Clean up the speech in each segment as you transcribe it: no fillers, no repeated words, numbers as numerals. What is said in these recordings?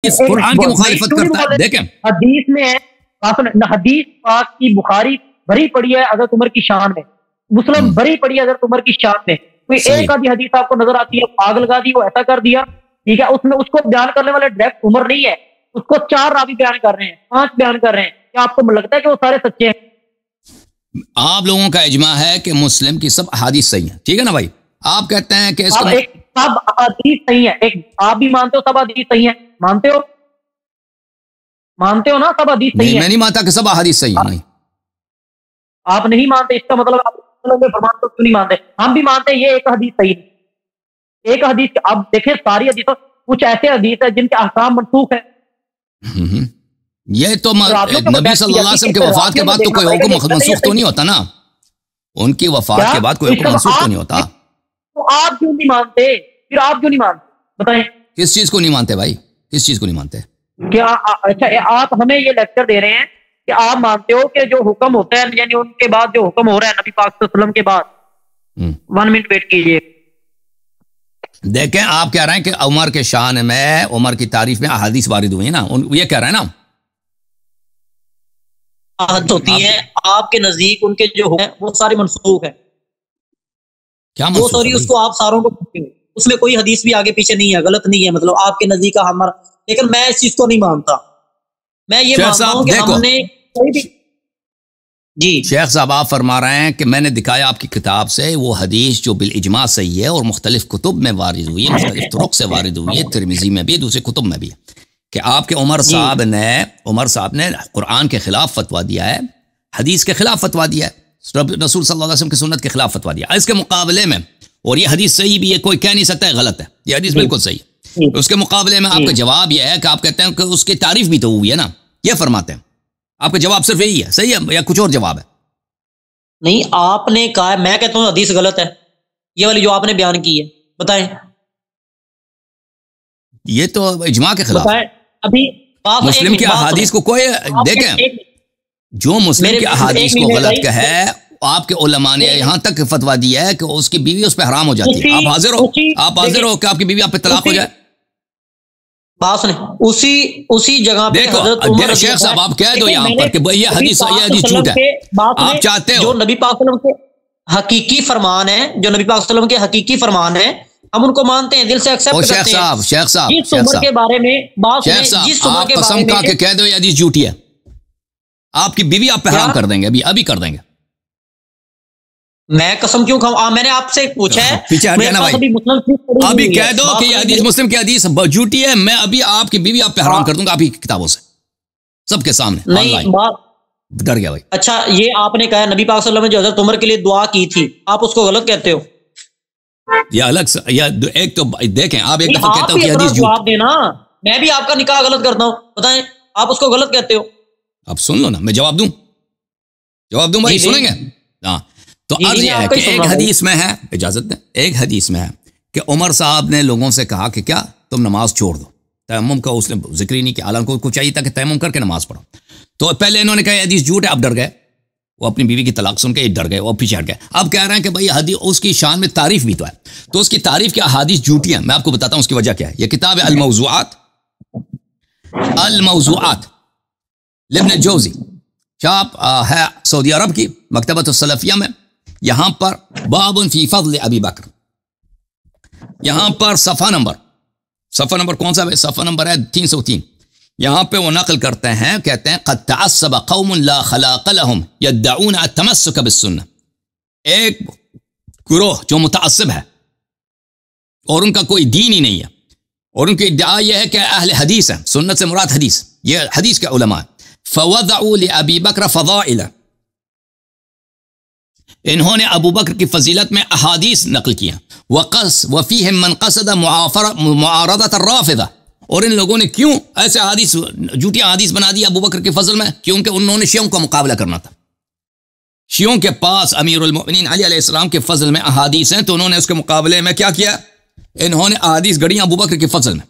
قرآن کی مخالفت کرتا ہے. دیکھیں حدیث میں ہے، حدیث پاک کی بخاری بھری پڑی ہے حضرت عمر کی شان میں، مسلم بھری پڑی ہے حضرت عمر کی شان میں. کوئی ایک آدھی حدیث آپ کو نظر آتی ہے آگ لگا دی، وہ ایسا کر دیا، ٹھیک ہے، اس میں اس کو بیان کرنے والے ڈائریکٹ عمر نہیں ہے، اس کو 4 راوی بیان کر رہے ہیں، 5 بیان کر رہے ہیں. کیا آپ کو لگتا ہے کہ وہ سارے سچے ہیں؟ آپ لوگوں کا اجماع ہے کہ مسلم کی سب احادیث صحیح ہیں، ٹھیک ہے نا بھائی؟ آپ کہتے ہیں کہ سب احادیث صحیح ہیں، ایک آپ بھی مانتے ہو سب احادیث صحیح ہیں؟ مانتے ہو نا سب حدیث صحیح ہے؟ میں نہیں مانتا کہ سب احادیث صحیح ہیں. نہیں، آپ نہیں مانتے، اس کا مطلب آپ فرمان تو کیوں نہیں مانتے؟ ہم بھی مانتے ہیں یہ ایک حدیث صحیح ہے. ایک حدیث اب دیکھیں ساری حدیثوں، کچھ ایسے حدیث ہیں جن کے احکام منسوخ ہیں. یہ تو نبی صلی اللہ علیہ وسلم کے وفات کے بعد تو کوئی حکم منسوخ تو نہیں ہوتا نا، ان کی وفات کے بعد کوئی حکم منسوخ تو نہیں ہوتا. تو آپ کیوں نہیں مانتے؟ پھر آپ کیوں نہیں مانتے بتائیں؟ کس چیز کو نہیں مانتے بھائی؟ کس چیز کو نہیں مانتے؟ کیا اچھا آپ ہمیں یہ لیکچر دے رہے ہیں کہ آپ مانتے ہو کہ جو حکم ہوتا ہے یعنی ان کے بعد جو حکم ہو رہا ہے نبی پاک صلی اللہ علیہ وسلم کے بعد 1 منٹ ویٹ کیجئے. دیکھیں آپ کہہ رہے ہیں کہ عمر کے شان میں، عمر کی تعریف میں احادیث وارد ہوئی ہیں نا، یہ کہہ رہے ہیں نا عہد ہوتی ہے آپ کے نزدیک ان کے جو ہیں وہ سارے منسوخ ہیں. کیا وہ سوری اس کو آپ ساروں کو پوچھتے ہیں، اس میں کوئی حدیث بھی آگے پیچھے نہیں ہے، غلط نہیں ہے، مطلب آپ کے نزدیک کا ہمارا. لیکن میں اس چیز کو نہیں مانتا. میں یہ مانتا ہوں کہ ہم نے کوئی بھی جی شیخ صاحب آپ فرما رہے ہیں کہ میں نے دکھایا آپ کی کتاب سے وہ حدیث جو بالاجماع صحیح ہے اور مختلف کتب میں وارد ہوئی ہے، مختلف طرق سے وارد ہوئی ہے، ترمذی میں بھی، دوسری کتب میں بھی، کہ آپ کے عمر صاحب نے قرآن کے خلاف فتویٰ دیا ہے، حدیث کے خلاف فتویٰ دیا ہے، رسول صلی اللہ علیہ وسلم کی سنت کے خلاف فتویٰ دیا. اس کے مقابلے میں، اور یہ حدیث صحیح بھی ہے، کوئی کہہ نہیں سکتا ہے غلط ہے، یہ حدیث بالکل صحیح ہے. اس کے مقابلے میں آپ کا جواب یہ ہے کہ آپ کہتے ہیں کہ اس کی تعریف بھی تو ہوئی ہے نا، یہ فرماتے ہیں. آپ کا جواب صرف یہی ہے، صحیح ہے یا کچھ اور جواب ہے؟ نہیں، آپ نے کہا، میں کہتا ہوں حدیث غلط ہے، یہ والی جو آپ نے بیان کی ہے، بتائیں. یہ تو اجماع کے خلاف ہے. ابھی مسلم کی احادیث کو کوئی دیکھیں، جو مسلم کی احادیث کو غلط کہے، آپ کے علماء نے یہاں تک فتویٰ دیا ہے کہ اس کی بیوی اس پہ حرام ہو جاتی ہے. آپ حاضر ہو کہ آپ کی بیوی آپ پہ طلاق ہو جائے؟ بات نہیں، اسی جگہ پہ دیکھو شیخ صاحب آپ کہہ دو یہاں پر کہ یہ حدیث جھوٹ ہے. آپ چاہتے ہو جو نبی پاک صلی اللہ علیہ وسلم کے حقیقی فرمان ہے، جو نبی پاک صلی اللہ علیہ وسلم کے حقیقی فرمان ہے، ہم ان کو مانتے ہیں، دل سے ایکسپٹ کرتے ہیں. شیخ صاحب جس عمر کے بارے میں بات شیخ صاحب آپ قسم کھا کے کہہ دو یہ حدیث جھوٹی ہے، آپ کی بیوی آپ پہ حرام کر دیں گے، ابھی کر دیں گے. میں قسم کیوں کھاؤں؟ میں نے آپ سے پوچھا ہے، پیچھے ہٹ گیا نا بھائی، ابھی کہہ دو کہ یہ حدیث مسلم کی حدیث جھوٹی ہے، میں ابھی آپ کی بیوی آپ پہ حرام کر دوں گا، آپ کی کتابوں سے، سب کے سامنے. نہیں ڈر گیا بھائی. اچھا یہ آپ نے کہا نبی پاک صلی اللہ علیہ وسلم نے جو حضرت عمر کے لیے دعا کی تھی، آپ اس کو غلط کہتے ہو؟ یہ الگ ایک تو دیکھیں، آپ ایک دفعہ کہتے ہو کہ حدیث جواب دینا، میں بھی آپ کا نکاح غلط کرتا ہوں، بتائیں آپ اس کو غلط کہتے ہو؟ اب سن لو نا، میں جواب دوں بھائی، سنیں گے؟ ہاں. تو عرض یہ ہے کہ ایک حدیث میں ہے، اجازت دیں، ایک حدیث میں ہے کہ عمر صاحب نے لوگوں سے کہا کہ کیا تم نماز چھوڑ دو، تیمم کا اس نے ذکر ہی نہیں کیا، حالانکہ کو چاہیے تھا کہ تیمم کر کے نماز پڑھو. تو پہلے انہوں نے کہا یہ حدیث جھوٹ ہے، اب ڈر گئے، وہ اپنی بیوی کی طلاق سن کے ڈر گئے، وہ پیچھے ہٹ گئے. اب کہہ رہے ہیں کہ بھائی حدیث اس کی شان میں تعریف بھی تو ہے، تو اس کی تعریف کی احادیث جھوٹی ہیں. میں آپ کو بتاتا ہوں اس کی وجہ کیا ہے. یہ کتاب ہے الموضوعات لابن جوزی، چھاپ ہے سعودی عرب کی مکتبۃ السلفیہ میں. یہاں پر باب فی فضل ابی بکر، یہاں پر صفحہ نمبر کون سا ہے؟ صفحہ نمبر ہے 303. یہاں پہ وہ نقل کرتے ہیں، کہتے ہیں قد تعصب قوم لا خلاق لهم يدعون التمسك بالسنة. ایک گروہ جو متعصب ہے اور ان کا کوئی دین ہی نہیں ہے، اور ان کی ادعا یہ ہے کہ اہل حدیث ہیں، سنت سے مراد حدیث، یہ حدیث کے علماء. فوضعوا لأبي بکر فضائل، انہوں نے ابو بکر کی فضیلت میں احادیث نقل کیا. وفیہم من قصد معارضۃ الرافضہ، اور ان لوگوں نے کیوں ایسے حدیث جھوٹی حدیث بنا دی ابو بکر کے فضل میں؟ کیونکہ انہوں نے شیعوں کا مقابلہ کرنا تھا. شیعوں کے پاس امیر المؤمنین علی علیہ السلام کے فضل میں احادیث ہیں، تو انہوں نے اس کے مقابلے میں کیا کیا؟ انہوں نے احادیث گڑی ابو بکر کے فضل میں.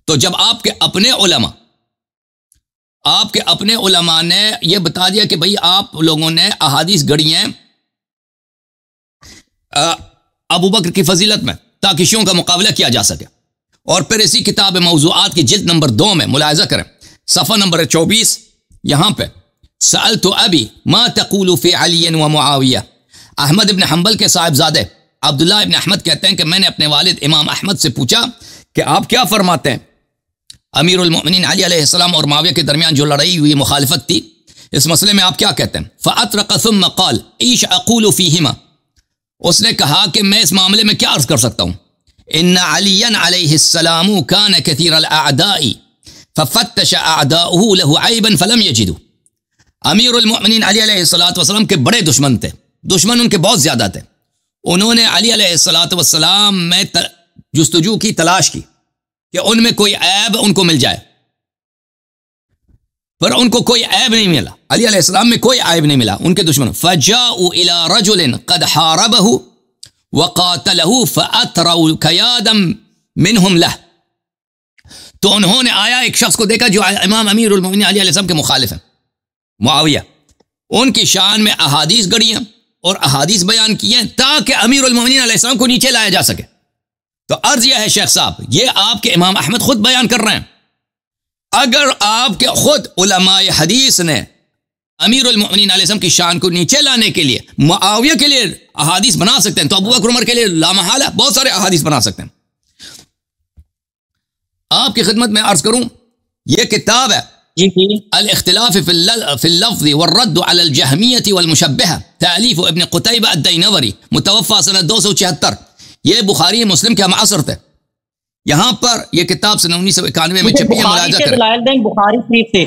تو جب آپ کے اپنے علماء نے یہ بتا دیا کہ بھئی آپ لوگوں نے احادیث گڑی ہیں ابو بکر کی فضیلت میں تاکہ شیعوں کا مقابلہ کیا جا سکے، اور پھر اسی کتاب موضوعات کی جلد نمبر 2 میں ملاحظہ کریں، صفحہ نمبر 24، یہاں پہ سألت ابی ما تقول فی علی و معاویہ، احمد ابن حنبل کے صاحبزادے عبداللہ ابن احمد کہتے ہیں کہ میں نے اپنے والد امام احمد سے پوچھا کہ آپ کیا فرماتے ہیں امیر المؤمنین علی علیہ السلام اور معاویہ کے درمیان جو لڑائی ہوئی مخالفت تھی، اس مسئلے میں آپ کیا کہتے ہیں؟ فأطرق ثم قال ایش اقول فیہما، اس نے کہا کہ میں اس معاملے میں کیا عرض کر سکتا ہوں، ان علی علیہ السلام کان کثیر الاعداء ففتش اعداؤه له عیبا فلم یجدوا، امیر المؤمنین علی علیہ السلام کے بڑے دشمن تھے، دشمن ان کے بہت زیادہ تھے، انہوں نے علی علیہ السلام میں جستجو کی، تلاش کی کہ ان میں کوئی عیب ان کو مل جائے، پر ان کو کوئی عیب نہیں ملا، علی علیہ السلام میں کوئی عیب نہیں ملا ان کے دشمن، فجاءوا الى رجل قد حاربه وقاتله فاتروا كيادا منهم له، تو انہوں نے آیا ایک شخص کو دیکھا جو امام امیر المؤمنین علی علیہ السلام کے مخالف ہیں، معاویہ، ان کی شان میں احادیث گڑھی ہیں اور احادیث بیان کی ہیں تاکہ امیر المؤمنین علیہ السلام کو نیچے لایا جا سکے۔ تو عرض یہ ہے شیخ صاحب، یہ آپ کے امام احمد خود بیان کر رہے ہیں، اگر آپ کے خود علماء حدیث نے امیر المؤمنین علیہ السلام کی شان کو نیچے لانے کے لیے معاویہ کے لیے احادیث بنا سکتے ہیں، تو ابو بکر عمر کے لیے لامحالہ بہت سارے احادیث بنا سکتے ہیں۔ آپ کی خدمت میں عرض کروں، یہ کتاب ہے الاختلاف فی اللفظ والرد على الجہمیۃ والمشبہہ، تالیف ابن قتیبہ الدینوری، متوفى سنہ 276، یہ بخاری مسلم کے ہم عصر تھے، یہاں پر یہ کتاب سنہ 1991 میں چھپی ہے، ملاحظہ کریں۔ دلائل دیں بخاری شریف سے،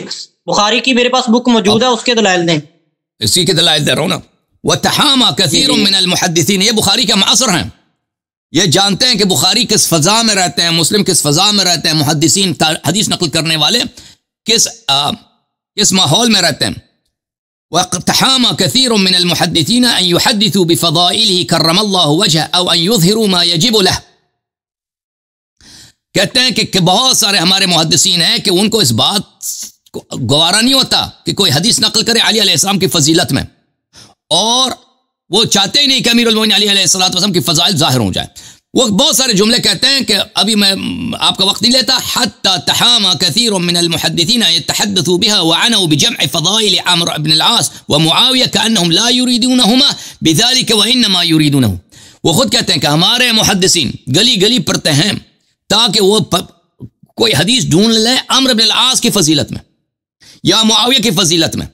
بخاری کی میرے پاس بک موجود ہے، اس کے دلائل دیں، اسی کے دلائل دے رہا ہوں نا۔ وتحامى كثير من المحدثین، یہ بخاری کے ہم عصر ہیں، یہ جانتے ہیں کہ بخاری کس فضا میں رہتے ہیں، مسلم کس فضا میں رہتے ہیں، محدثین حدیث نقل کرنے والے کس ماحول میں رہتے ہیں۔ وتحامى كثير من المحدثین ان يحدثوا بفضائله کرم اللہ وجهه او ان يظهروا ما يجب له، کہتے ہیں کہ بہت سارے ہمارے محدثین ہیں کہ ان کو اس بات گوارا نہیں ہوتا کہ کوئی حدیث نقل کرے علی علیہ السلام کی فضیلت میں، اور وہ چاہتے ہی نہیں کہ امیر المؤمنین علی علیہ السلام کی فضائل ظاہر ہو جائے۔ وہ بہت سارے جملے کہتے ہیں کہ ابھی میں آپ کا وقت نہیں لیتا، حتی تحامى كثير من المحدثین يتحدثوا بها وعنوا بجمع فضائل عمرو بن العاص ومعاویہ كأنهم لا يريدونهما بذلك وانما يريدونه، وہ خود کہتے ہیں کہ ہمارے محدثین گلی گلی پڑھتے ہیں تاکہ وہ کوئی حدیث ڈھونڈ لے عمرو بن العاص کی فضیلت میں یا معاویہ کی فضیلت میں،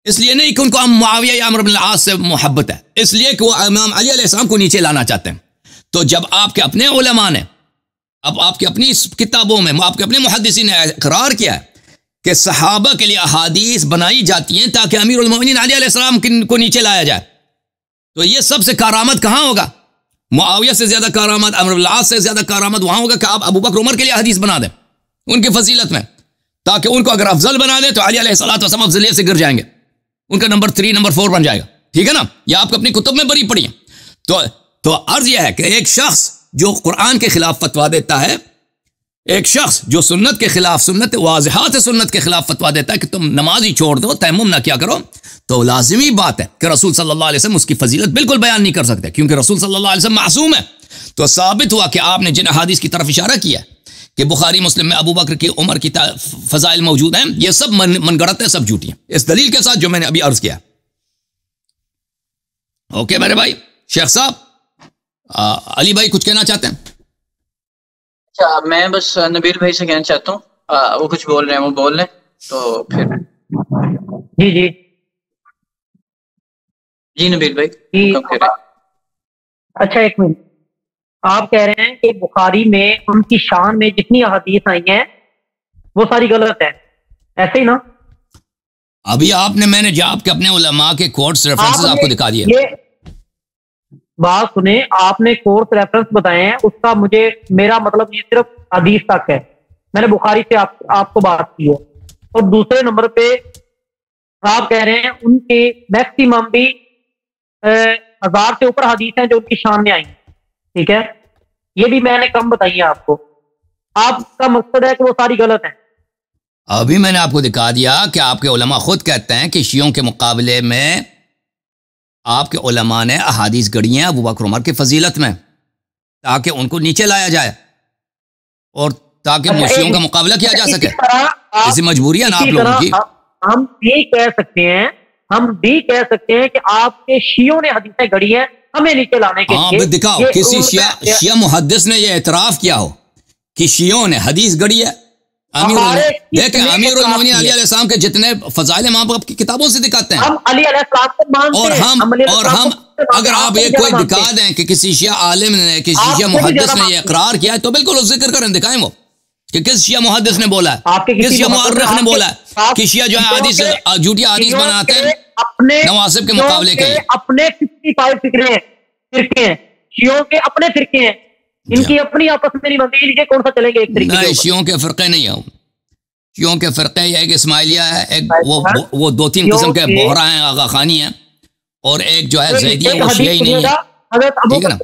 اس لیے نہیں کہ ان کو معاویہ یا عمرو بن العاص سے محبت ہے، اس لیے کہ وہ امام علی علیہ السلام کو نیچے لانا چاہتے ہیں۔ تو جب آپ کے اپنے علماء نے، اب آپ کے اپنی کتابوں میں، آپ کے اپنے محدثین نے اقرار کیا ہے کہ صحابہ کے لیے احادیث بنائی جاتی ہیں تاکہ امیر المؤمنین علی علیہ السلام کو نیچے لایا جائے، تو یہ سب سے کارآمد کہاں ہوگا؟ معاویہ سے زیادہ کارآمد، عمرو بن العاص سے زیادہ کارآمد وہاں ہوگا کہ آپ ابو بکر عمر کے لیے حدیث بنا دیں ان کی فضیلت میں، تاکہ ان کو اگر افضل بنا دیں تو علی علیہ السلام افضلیت سے گر جائیں گے، ان کا نمبر 3 نمبر 4 بن جائے گا، ٹھیک ہے نا؟ یہ آپ کو اپنی کتب میں بری پڑی ہیں۔ تو عرض یہ ہے کہ ایک شخص جو قرآن کے خلاف فتویٰ دیتا ہے، ایک شخص جو سنت کے خلاف، سنت واضحات سنت کے خلاف فتویٰ دیتا ہے کہ تم نماز ہی چھوڑ دو، تیمم نہ کیا کرو، تو لازمی بات ہے کہ رسول صلی اللہ علیہ وسلم اس کی فضیلت بالکل بیان نہیں کر سکتے، کیونکہ رسول صلی اللہ علیہ وسلم معصوم ہے۔ تو ثابت ہوا کہ آپ نے جن احادیث کی طرف اشارہ کیا کہ بخاری مسلم میں ابو بکر کی، عمر کی فضائل موجود ہیں، یہ سب من گڑت ہے، سب جھوٹی ہیں، اس دلیل کے ساتھ جو میں نے ابھی عرض کیا۔ اوکے میرے بھائی، شیخ صاحب علی بھائی کچھ کہنا چاہتے ہیں؟ اچھا، میں بس نبیل بھائی سے کہنا چاہتا ہوں، وہ کچھ بول رہے ہیں، وہ بول لیں تو پھر۔ جی نبیل بھائی۔ اچھا ایک منٹ، آپ کہہ رہے ہیں کہ بخاری میں ان کی شان میں جتنی احادیث آئی ہیں وہ ساری غلط ہے، ایسے ہی نا؟ ابھی آپ نے، میں نے جو آپ کے اپنے علماء کے کوٹس ریفرنسز آپ کو دکھا دیے، بات سنیں، آپ نے کورس ریفرنس بتائے ہیں، اس کا میرا مطلب یہ صرف حدیث تک ہے، میں نے بخاری سے آپ کو بات کی ہے، اور دوسرے نمبر پہ آپ کہہ رہے ہیں ان کے میکسیمم بھی 1000 سے اوپر حدیث ہیں جو ان کی شان میں آئی ہیں، ٹھیک ہے؟ یہ بھی میں نے کم بتائی ہے آپ کو، آپ کا مقصد ہے کہ وہ ساری غلط ہیں۔ ابھی میں نے آپ کو دکھا دیا کہ آپ کے علماء خود کہتے ہیں کہ شیعوں کے مقابلے میں آپ کے علماء نے احادیث گڑھی ہیں ابو بکر عمر کی فضیلت میں تاکہ ان کو نیچے لایا جائے۔ اور تاکہ مشیوں کا مقابلہ کیا جا سکے. ایسی مجبوری ہے نا آپ لوگوں کی. ہم بھی کہہ سکتے ہیں کہ آپ کے شیعوں نے حدیثیں گڑھی ہیں ہمیں نیچے لانے کے لیے. دکھاؤ کسی شیعہ محدث نے یہ اعتراف کیا ہو کہ شیعوں نے حدیث گڑھی ہے. دیکھیں امیر المومنین علی علیہ السلام کے جتنے فضائل ہم آپ کی کتابوں سے دکھاتے ہیں. ہم علی علیہ السلام کو مانتے ہیں اور ہم اگر آپ یہ کوئی دکھا دیں کہ کسی شیعہ عالم نے کسی شیعہ محدث نے یہ اقرار کیا ہے تو بالکل اس ذکر کریں, دکھائیں وہ کہ کس شیعہ محدث نے بولا ہے, کس شیعہ مورخ نے بولا ہے کہ شیعہ جو ہے حدیث جھوٹی حدیث بناتے ہیں نواسب کے مقابلے کے لیے. اپنے 55 فرقے ہیں شیعوں کے, اپنے فرقے ہیں, ان کی اپنی آپس میں نہیں بنتی. لیجیے کون سا چلیں گے ایک طریقے نہیں, شیعوں کے فرقے نہیں ہیں. شیعوں کے فرقے ایک اسماعیلیہ ہے, ایک وہ 2-3 قسم کے بحرا ہیں, آغا خانی ہیں, اور ایک جو ہے زیدی ہے, وہ شیعہ ہی نہیں ہے. ٹھیک ہے نا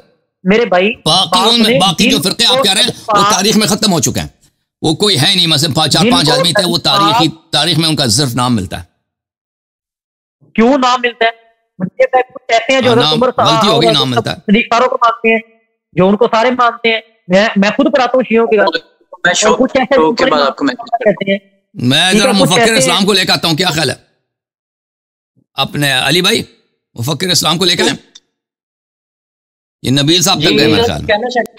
میرے بھائی. باقی جو فرقے آپ کہہ رہے ہیں وہ تاریخ میں ختم ہو چکے ہیں, وہ کوئی ہے نہیں. مثلا 4-5 آدمی تھے, وہ تاریخ میں ان کا صرف نام ملتا ہے. کیوں نام ملتا ہے؟ کہتے ہیں جو غلطی ہوگی, نام ملتا ہے. صدیق ساروں کو مانتے ہیں, جو ان کو سارے مانتے ہیں. میں خود پڑھاتا ہوں شیعوں کی بات. میں ذرا مفکر اسلام کو لے کے آتا ہوں, کیا خیال ہے اپنے علی بھائی؟ مفکر اسلام کو لے کے آئیں. یہ نبیل صاحب تک گئے میرے خیال میں. کیمرہ سیٹ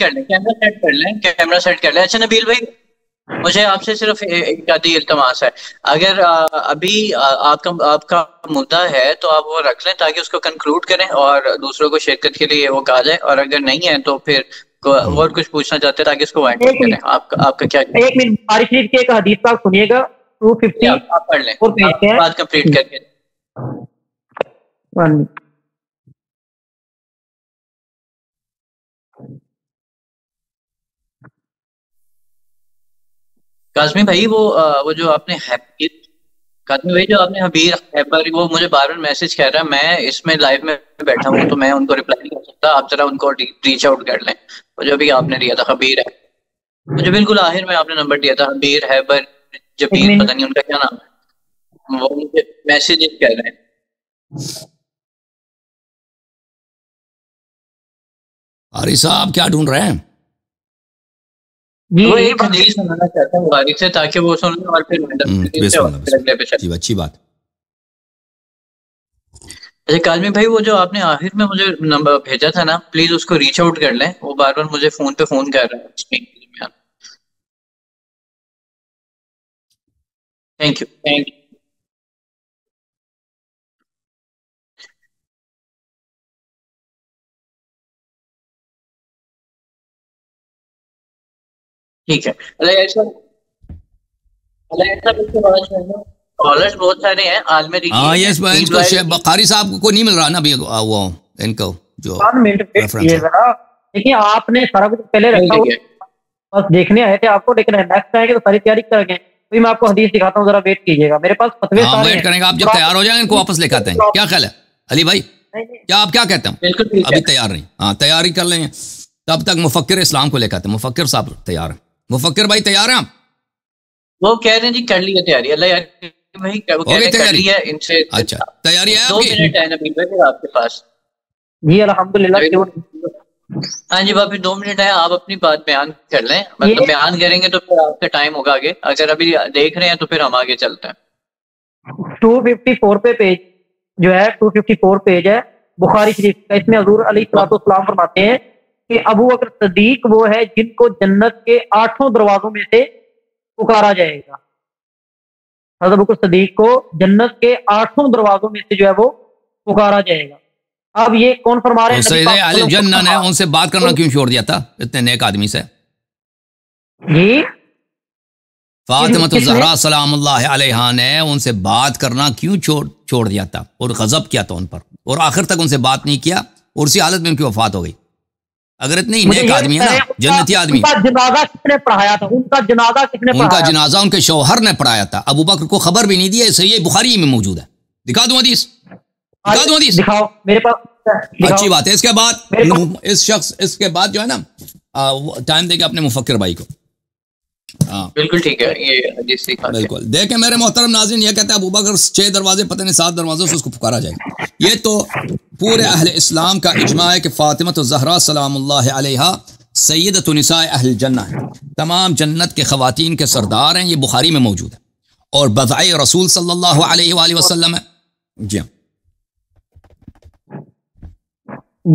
کر لیں. اچھا نبیل بھائی, مجھے آپ سے صرف ایک آدھی التماس ہے. اگر ابھی آپ کا مدعا ہے تو آپ وہ رکھ لیں تاکہ اس کو کنکلوڈ کریں اور دوسروں کو شرکت کے لیے وہ کہا جائے, اور اگر نہیں ہے تو پھر اور کچھ پوچھنا چاہتے ہیں تاکہ اس کو وائنڈ اپ کریں. آپ کا کیا؟ ایک منٹ, بخاری شریف کی ایک حدیث کا سنیے گا. 250 آپ پڑھ لیں بات کمپلیٹ کر کے. قاسمی بھائی وہ جو آپ نے قاسمی بھائی جو آپ نے حبیر خیبر, وہ مجھے بار بار میسج کر رہا ہے. میں اس میں لائیو میں بیٹھا ہوں تو میں ان کو رپلائی نہیں کر سکتا. آپ ذرا ان کو ریچ آؤٹ کر لیں. وہ جو بھی آپ نے دیا تھا خبیر ہے, مجھے بالکل آخر میں آپ نے نمبر دیا تھا حبیر خیبر جبیر, پتہ نہیں ان کا کیا نام ہے, وہ مجھے میسج کر رہے ہیں. قاری صاحب کیا ڈھونڈ رہے ہیں؟ وہ ایک حدیث سنانا چاہتا ہوں بخاری سے تاکہ وہ سن لیں اور پھر اچھی بات. اچھا کاظمی بھائی, وہ جو آپ نے آخر میں مجھے نمبر بھیجا تھا نا, پلیز اس کو ریچ آؤٹ کر لیں. وہ بار بار مجھے فون پہ فون کر رہا ہے. Thank you. ٹھیک ہے. کالرز بہت سارے ہیں عالم دین. ہاں یس بھائی, اس کو قاری صاحب کو نہیں مل رہا نا ابھی وہ ان کو جو دیکھیے آپ نے سارا کچھ پہلے رکھا ہوا, بس دیکھنے آئے تھے آپ کو, لیکن نیکسٹ آئیں گے تو ساری تیاری کریں گے. میں آپ کو حدیث دکھاتا ہوں, ذرا ویٹ کیجیے گا. میرے پاس فتوے سارے ویٹ کریں گے. آپ جب تیار ہو جائیں ان کو واپس لے کے آتے ہیں. کیا خیال ہے علی بھائی, کیا آپ کیا کہتے ہیں؟ ابھی تیار نہیں, ہاں تیاری کر لیں, تب تک مفکر اسلام کو لے کے آتے ہیں. مفکر صاحب تیار ہیں؟ مفکر بھائی تیار ہیں آپ؟ وہ کہہ رہے ہیں جی کر لی تیاری. اللہ یار تیاری ہے ان سے. اچھا تیاری ہے 2 منٹ ہے نبیل بھائی آپ کے پاس؟ جی الحمدللہ. ہاں جی باپی 2 منٹ ہے, آپ اپنی بات بیان کر لیں. مطلب بیان کریں گے تو پھر آپ کا ٹائم ہوگا آگے. اگر ابھی دیکھ رہے ہیں تو پھر ہم آگے چلتے ہیں. 254 پہ پیج جو ہے 254 پیج ہے بخاری شریف کا. اس میں حضور علیہ الصلوۃ والسلام فرماتے ہیں کہ ابو بکر صدیق وہ ہے جن کو جنت کے 8 دروازوں میں سے پکارا جائے گا. حضرت ابو بکر صدیق کو جنت کے 8 دروازوں میں سے جو ہے وہ پکارا جائے گا. اب یہ کون فرما رہے ہیں؟ سید اہل جنہ نے ان سے بات کرنا کیوں چھوڑ دیا تھا اتنے نیک آدمی سے؟ جی فاطمہ الزہرا سلام اللہ علیہا نے ان سے بات کرنا کیوں چھوڑ دیا تھا اور غضب کیا تھا ان پر, اور آخر تک ان سے بات نہیں کیا, اور اسی حالت میں ان کی وفات ہو گئی. اگر اتنے ہی نیک آدمی ہے نا, جنتی آدمی. ان کا جنازہ کس نے پڑھایا تھا؟ ان کا جنازہ کس نے پڑھایا؟ ان کا جنازہ ان کے شوہر نے پڑھایا تھا. ابو بکر کو خبر بھی نہیں دی. صحیح بخاری میں موجود ہے. دکھا دوں حدیث, دکھا دوں حدیث. دکھاؤ میرے پاس. اچھی بات ہے. اس کے بعد اس کے بعد جو ہے نا ٹائم دے کے اپنے مفکر بھائی کو. ہاں بالکل ٹھیک ہے. یہ حدیث بالکل. دیکھیں میرے محترم ناظرین, یہ کہتا ہے ابو بکر 6 دروازے پتہ نہیں 7 دروازوں سے اس کو پکارا جائے گا. یہ تو پورے اہل اسلام کا اجماع ہے کہ فاطمہ الزہرا سلام اللہ علیہا سیدۃ نساء اہل الجنہ ہے، تمام جنت کے خواتین کے سردار ہیں، یہ بخاری میں موجود ہے، اور بضع رسول صلی اللہ علیہ وآلہ وسلم ہے. جی ہاں،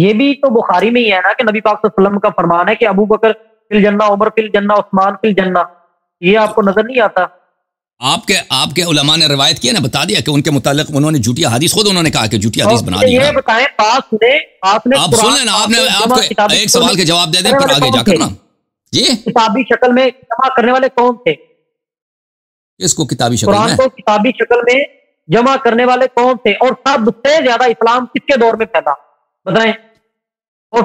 یہ بھی تو بخاری میں ہی ہے نا کہ نبی پاک صلی اللہ علیہ وسلم کا فرمان ہے کہ ابو بکر فی الجنہ، عمر فی الجنہ، عثمان فی الجنہ. یہ آپ کو نظر نہیں آتا؟ آپ کے علماء نے روایت کیا نا، بتا دیا کہ ان کے متعلق انہوں نے جھوٹی حدیث، خود انہوں نے کہا کہ جھوٹی حدیث بنا دی. یہ بتائیں، آپ سن لیں نا، آپ نے ایک سوال کے جواب دے دیں پھر آگے جا کر نا. جی، کتابی شکل میں جمع کرنے والے کون تھے؟ اس کو کتابی شکل قرآن میں کو کتابی شکل میں جمع کرنے والے کون تھے؟ اور سب سے زیادہ اسلام کس کے دور میں پھیلا بتائیں؟ اور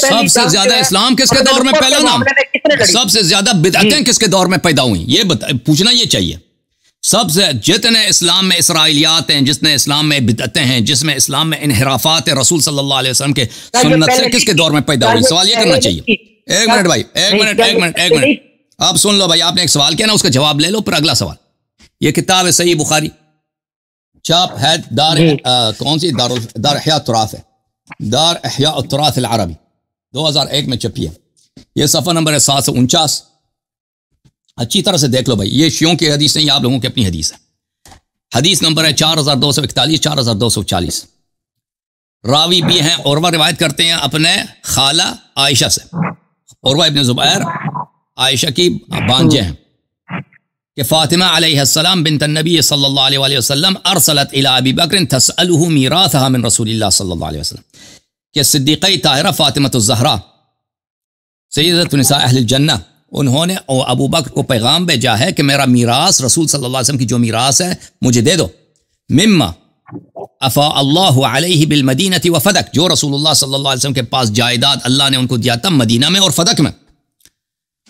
سب سے زیادہ اسلام کس کے دور میں پھیلا نا؟ سب سے زیادہ بدعتیں کس کے دور میں پیدا ہوئی؟ یہ پوچھنا یہ چاہیے. سب سے جتنے اسلام میں اسرائیلیات ہیں، جتنے اسلام میں بدعتیں ہیں، جس میں اسلام میں انحرافات ہیں، رسول صلی اللہ علیہ وسلم کے سنت سے کس کے دور میں پیدا ہوئی؟ سوال یہ کرنا چاہیے. ایک منٹ بھائی، ایک منٹ آپ سن لو بھائی، آپ نے ایک سوال کیا نا، اس کا جواب لے لو پھر اگلا سوال. یہ کتاب ہے صحیح بخاری، چاپ ہے کون سی؟ دار احیاء التراث ہے، دار احیاء التراث العربی، 2001 میں چھپی ہے. یہ صفحہ نمبر ہے 749. اچھی طرح سے دیکھ لو بھائی، یہ شیعوں کی حدیث نہیں، آپ لوگوں کی اپنی حدیث ہے. حدیث نمبر ہے 4241، 4240. راوی بھی ہیں، عروہ روایت کرتے ہیں اپنے خالہ عائشہ سے. عروہ ابن زبیر عائشہ کی بانجے ہیں کہ فاطمہ علیہ السلام بنت النبی صلی اللہ علیہ وآلہ وسلم ارسلت الى ابی بکر تسألہ میراثها من رسول اللہ صلی اللہ علیہ وسلم، کہ صدیقہ طاہرہ فاطمہ الزہرا سیدۃ نساء اہل الجنہ، انہوں نے ابو بکر کو پیغام بھیجا ہے کہ میرا میراث، رسول صلی اللہ علیہ وسلم کی جو میراث ہے مجھے دے دو. مما افا اللہ علیہ بالمدینہ وفدک، جو رسول اللہ صلی اللہ علیہ وسلم کے پاس جائیداد اللہ نے ان کو دیا تھا مدینہ میں اور فدک میں.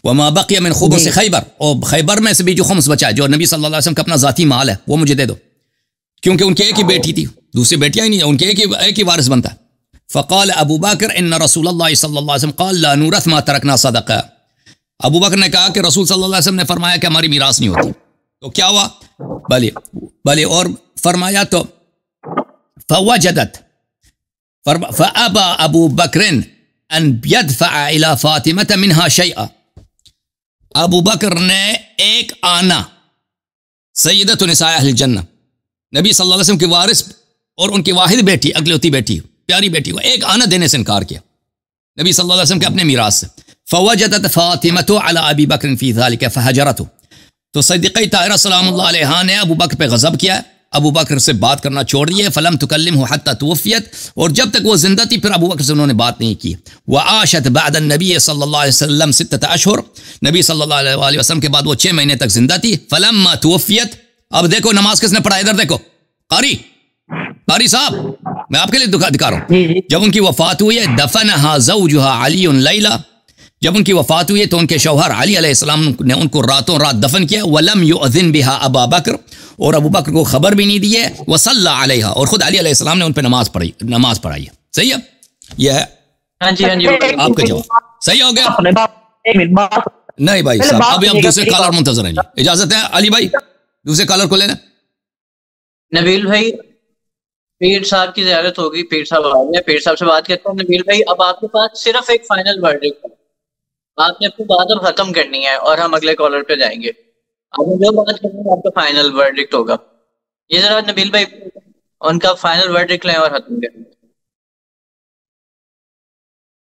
وما بقی من خبث خیبر، اور خیبر میں سے بھی جو خمس بچا ہے، جو نبی صلی اللہ علیہ وسلم کا اپنا ذاتی مال ہے، وہ مجھے دے دو، کیونکہ ان کی ایک ہی بیٹی تھی، دوسری بیٹیاں ہی نہیں، ان کے ایک ہی وارث بنتا ہے. فقال ابو بکر ان رسول اللہ صلی اللہ علیہ وسلم قال لا نورث ما ترکنا صدقہ. ابو بکر نے کہا کہ رسول صلی اللہ علیہ وسلم نے فرمایا کہ ہماری میراث نہیں ہوتی. تو کیا ہوا؟ بھلے اور فرمایا تو فوجدت فابى ابو بکر ان يدفع الى فاطمة منها شيئا. ابو بکر نے ایک آنا، سیدۃ نساء اہل الجنہ، نبی صلی اللہ علیہ وسلم کے وارث اور ان کی واحد بیٹی، اگلوتی بیٹی، پیاری بیٹی کو ایک آنا دینے سے انکار کیا نبی صلی اللہ علیہ وسلم کے اپنے میراث سے. فوجدت فاطمة على ابی بکر فی ذلك فہجرته. تو صدیقہ طاہرہ سلام اللہ علیہ نے ابو بکر پہ غضب کیا، ابو بکر سے بات کرنا چھوڑ دیے. فلم تکلمہ حتی توفیت، اور جب تک وہ زندہ تھی پھر ابو بکر سے انہوں نے بات نہیں کی. وعاشت بعد النبی صلی اللہ علیہ وسلم 6 اشہر، نبی صلی اللہ علیہ وسلم کے بعد وہ 6 مہینے تک زندہ تھی. فلما توفیت، اب دیکھو نماز کس نے پڑھا، ادھر دیکھو قاری صاحب، میں آپ کے لیے دکھا رہا ہوں. جب ان کی وفات ہوئی ہے، دفنہا زوجہا علی لیلہ، جب ان کی وفات ہوئی تو ان کے شوہر علی علیہ السلام نے ان کو راتوں رات دفن کیا. وَلَمْ يُؤْذِنْ بِهَا ابا بکر، اور ابو بکر کو خبر بھی نہیں دی ہے. وَصَلَّى عَلَيْهَا، اور خود علی علیہ السلام نے ان پہ نماز پڑھائی ہے. صحیح ہے؟ یہ ہے ہاں جی آپ کا جواب صحیح ہو گیا. نہیں بھائی صاحب، ابھی ہم دوسرے کالر منتظر ہیں جی. اجازت ہے علی بھائی، دوسرے کالر کو لینا. نبیل بھائی، پیر صاحب کی زیارت ہوگی، پیر صاحب آ گئے، پیر صاحب سے بات کرتے ہیں. نبیل بھائی، اب آپ کے پاس صرف ایک فائنل ورڈکٹ ہے، آپ نے اپنی بات اب ختم کرنی ہے اور ہم اگلے کالر پہ جائیں گے. آپ نے جو بات کرنی ہے آپ کا فائنل ورڈکٹ ہوگا. یہ ذرا نبیل بھائی ان کا فائنل ورڈکٹ لیں اور ختم کریں.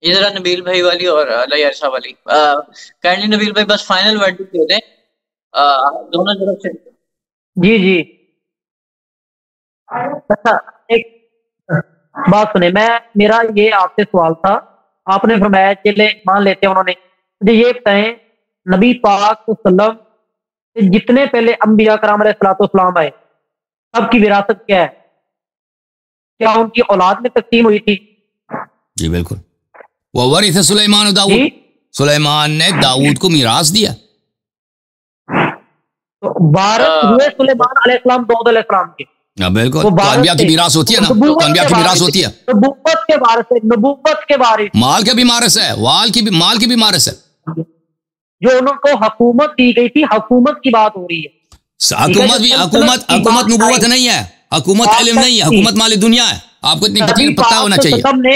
یہ ذرا نبیل بھائی والی اور علیہ عرصہ والی کائنڈلی نبیل بھائی بس فائنل ورڈکٹ دے دیں دونوں طرف سے. جی اچھا، ایک بات سنیں، میرا یہ آپ سے سوال تھا. آپ نے فرمایا چلے مان لیتے ہیں، انہوں نے مجھے یہ بتائیں نبی پاک صلی اللہ علیہ وسلم سے جتنے پہلے انبیاء کرام علیہ الصلوۃ والسلام آئے، سب کی وراثت کیا ہے؟ کیا ان کی اولاد میں تقسیم ہوئی تھی؟ جی بالکل. وورث سلیمان داؤد، سلیمان نے داؤد کو میراث دیا. تو وارث ہوئے سلیمان علیہ السلام داؤد علیہ السلام کے. بالکل، تو انبیاء کی میراث ہوتی ہے نا، تو انبیاء کی میراث ہوتی ہے. نبوت کے وارث ہے، نبوت کے وارث، مال کے بھی وارث ہے، مال کی بھی وارث ہے. جو ان کو حکومت دی گئی تھی، حکومت کی بات ہو رہی ہے. حکومت نبوت نہیں ہے، حکومت علم نہیں ہے، حکومت مال دنیا ہے. آپ کو اتنی پتہ ہونا چاہیے. سب نے